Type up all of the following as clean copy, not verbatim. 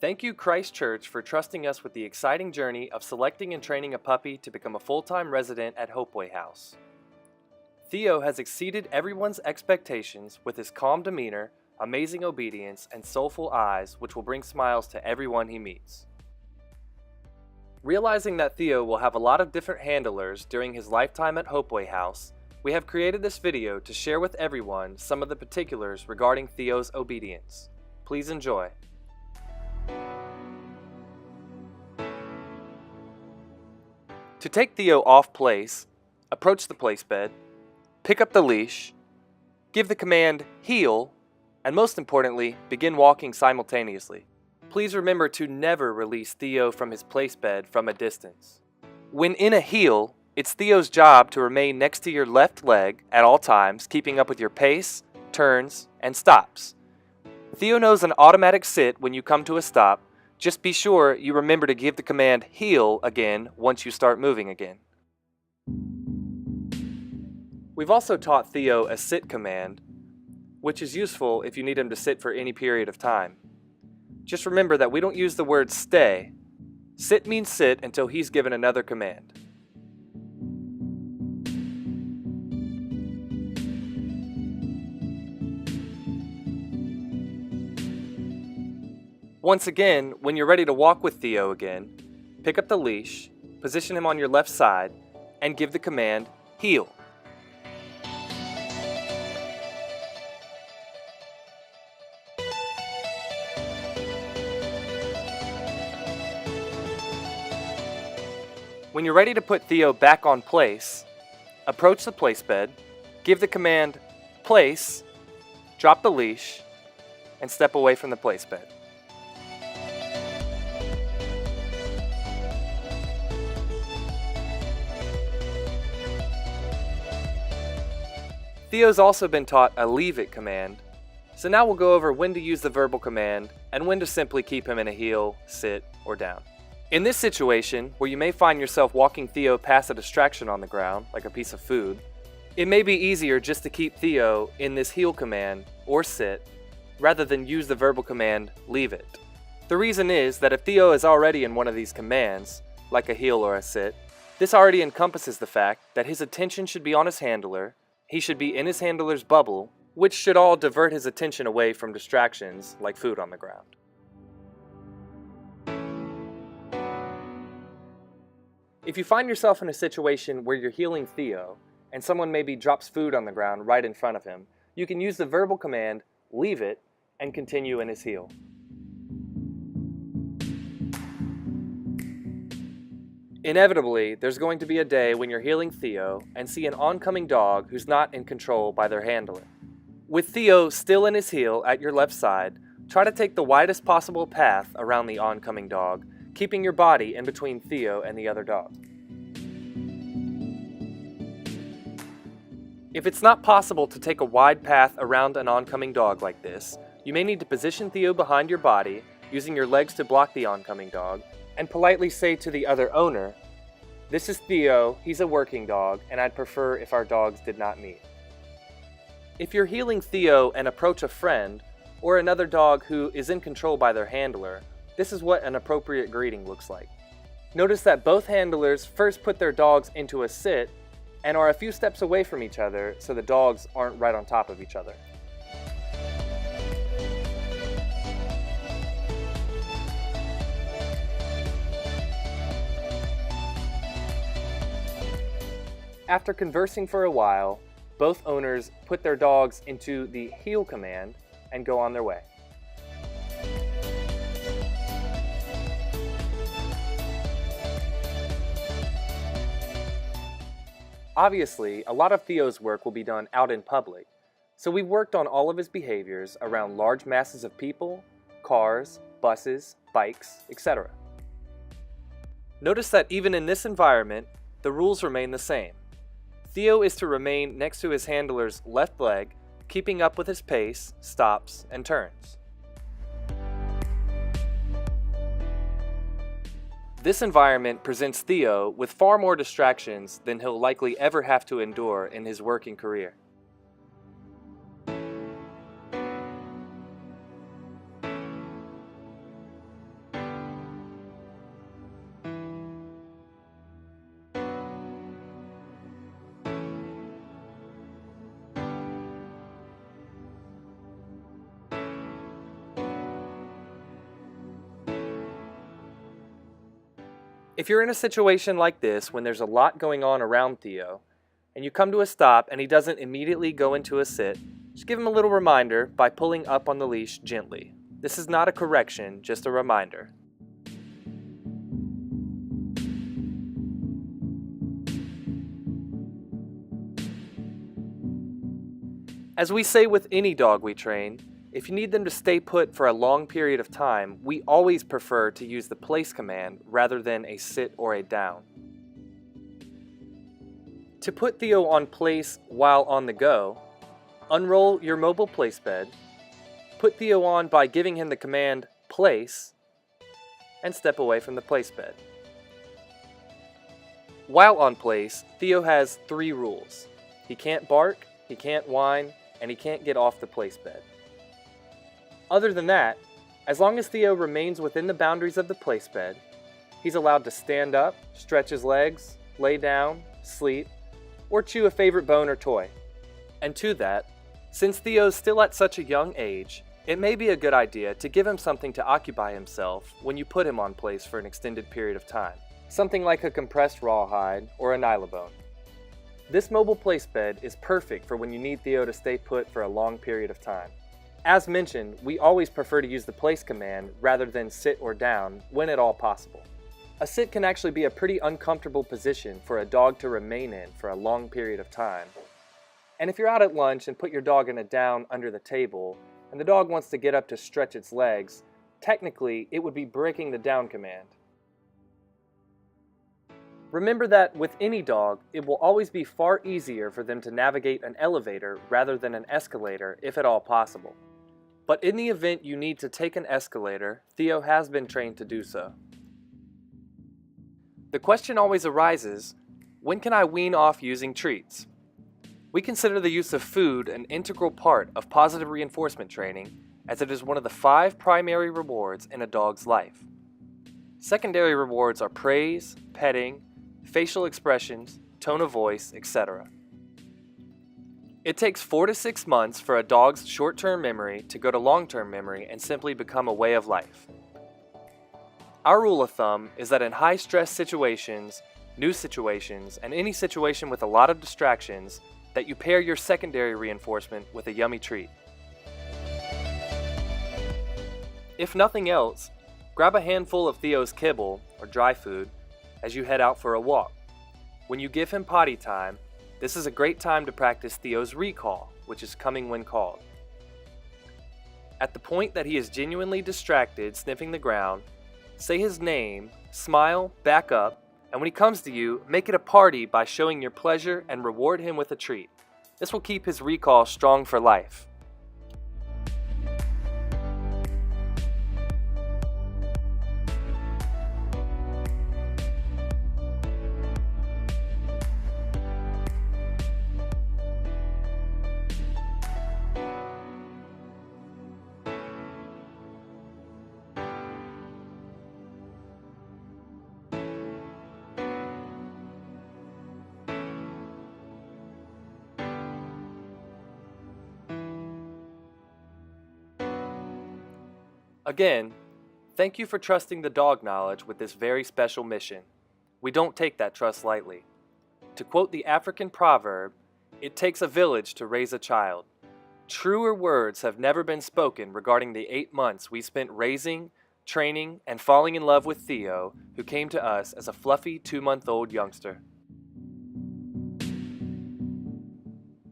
Thank you, Christ Church, for trusting us with the exciting journey of selecting and training a puppy to become a full-time resident at Hopeway House. Theo has exceeded everyone's expectations with his calm demeanor, amazing obedience, and soulful eyes, which will bring smiles to everyone he meets. Realizing that Theo will have a lot of different handlers during his lifetime at Hopeway House, we have created this video to share with everyone some of the particulars regarding Theo's obedience. Please enjoy. To take Theo off place, approach the place bed, pick up the leash, give the command heel, and most importantly, begin walking simultaneously. Please remember to never release Theo from his place bed from a distance. When in a heel, it's Theo's job to remain next to your left leg at all times, keeping up with your pace, turns, and stops. Theo knows an automatic sit when you come to a stop. Just be sure you remember to give the command heel again once you start moving again. We've also taught Theo a sit command, which is useful if you need him to sit for any period of time. Just remember that we don't use the word stay. Sit means sit until he's given another command. Once again, when you're ready to walk with Theo again, pick up the leash, position him on your left side, and give the command heel. When you're ready to put Theo back on place, approach the place bed, give the command place, drop the leash, and step away from the place bed. Theo's also been taught a leave it command, so now we'll go over when to use the verbal command and when to simply keep him in a heel, sit, or down. In this situation, where you may find yourself walking Theo past a distraction on the ground, like a piece of food, it may be easier just to keep Theo in this heel command, or sit, rather than use the verbal command leave it. The reason is that if Theo is already in one of these commands, like a heel or a sit, this already encompasses the fact that his attention should be on his handler. He should be in his handler's bubble, which should all divert his attention away from distractions like food on the ground. If you find yourself in a situation where you're heeling Theo, and someone maybe drops food on the ground right in front of him, you can use the verbal command, leave it, and continue in his heel. Inevitably, there's going to be a day when you're heeling Theo and see an oncoming dog who's not in control by their handler. With Theo still in his heel at your left side, try to take the widest possible path around the oncoming dog, keeping your body in between Theo and the other dog. If it's not possible to take a wide path around an oncoming dog like this, you may need to position Theo behind your body, using your legs to block the oncoming dog, and politely say to the other owner, "This is Theo, he's a working dog, and I'd prefer if our dogs did not meet." If you're heeling Theo and approach a friend, or another dog who is in control by their handler, this is what an appropriate greeting looks like. Notice that both handlers first put their dogs into a sit and are a few steps away from each other so the dogs aren't right on top of each other. After conversing for a while, both owners put their dogs into the heel command and go on their way. Obviously, a lot of Theo's work will be done out in public, so we've worked on all of his behaviors around large masses of people, cars, buses, bikes, etc. Notice that even in this environment, the rules remain the same. Theo is to remain next to his handler's left leg, keeping up with his pace, stops, and turns. This environment presents Theo with far more distractions than he'll likely ever have to endure in his working career. If you're in a situation like this when there's a lot going on around Theo, and you come to a stop and he doesn't immediately go into a sit, just give him a little reminder by pulling up on the leash gently. This is not a correction, just a reminder. As we say with any dog we train, if you need them to stay put for a long period of time, we always prefer to use the place command rather than a sit or a down. To put Theo on place while on the go, unroll your mobile place bed, put Theo on by giving him the command place, and step away from the place bed. While on place, Theo has 3 rules. He can't bark, he can't whine, and he can't get off the place bed. Other than that, as long as Theo remains within the boundaries of the place bed, he's allowed to stand up, stretch his legs, lay down, sleep, or chew a favorite bone or toy. And to that, since Theo's still at such a young age, it may be a good idea to give him something to occupy himself when you put him on place for an extended period of time. Something like a compressed rawhide or a nylabone. This mobile place bed is perfect for when you need Theo to stay put for a long period of time. As mentioned, we always prefer to use the place command rather than sit or down when at all possible. A sit can actually be a pretty uncomfortable position for a dog to remain in for a long period of time. And if you're out at lunch and put your dog in a down under the table, and the dog wants to get up to stretch its legs, technically it would be breaking the down command. Remember that with any dog, it will always be far easier for them to navigate an elevator rather than an escalator if at all possible. But in the event you need to take an escalator, Theo has been trained to do so. The question always arises, when can I wean off using treats? We consider the use of food an integral part of positive reinforcement training, as it is one of the 5 primary rewards in a dog's life. Secondary rewards are praise, petting, facial expressions, tone of voice, etc. It takes 4 to 6 months for a dog's short-term memory to go to long-term memory and simply become a way of life. Our rule of thumb is that in high-stress situations, new situations, and any situation with a lot of distractions, that you pair your secondary reinforcement with a yummy treat. If nothing else, grab a handful of Theo's kibble, or dry food, as you head out for a walk. When you give him potty time, this is a great time to practice Theo's recall, which is coming when called. At the point that he is genuinely distracted sniffing the ground, say his name, smile, back up, and when he comes to you, make it a party by showing your pleasure and reward him with a treat. This will keep his recall strong for life. Again, thank you for trusting the dog knowledge with this very special mission. We don't take that trust lightly. To quote the African proverb, "It takes a village to raise a child." Truer words have never been spoken regarding the 8 months we spent raising, training, and falling in love with Theo, who came to us as a fluffy 2-month-old youngster.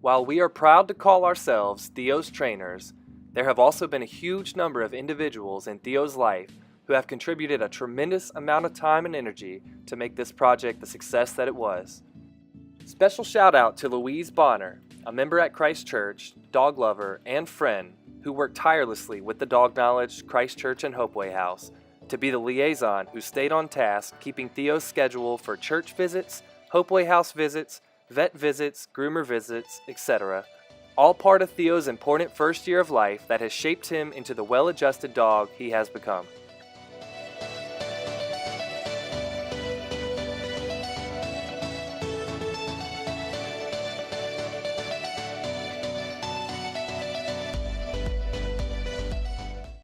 While we are proud to call ourselves Theo's trainers, there have also been a huge number of individuals in Theo's life who have contributed a tremendous amount of time and energy to make this project the success that it was. Special shout out to Louise Bonner, a member at Christ Church, dog lover, and friend who worked tirelessly with the Dog Knowledge, Christ Church, and Hopeway House to be the liaison who stayed on task keeping Theo's schedule for church visits, Hopeway House visits, vet visits, groomer visits, etc., all part of Theo's important first year of life that has shaped him into the well-adjusted dog he has become.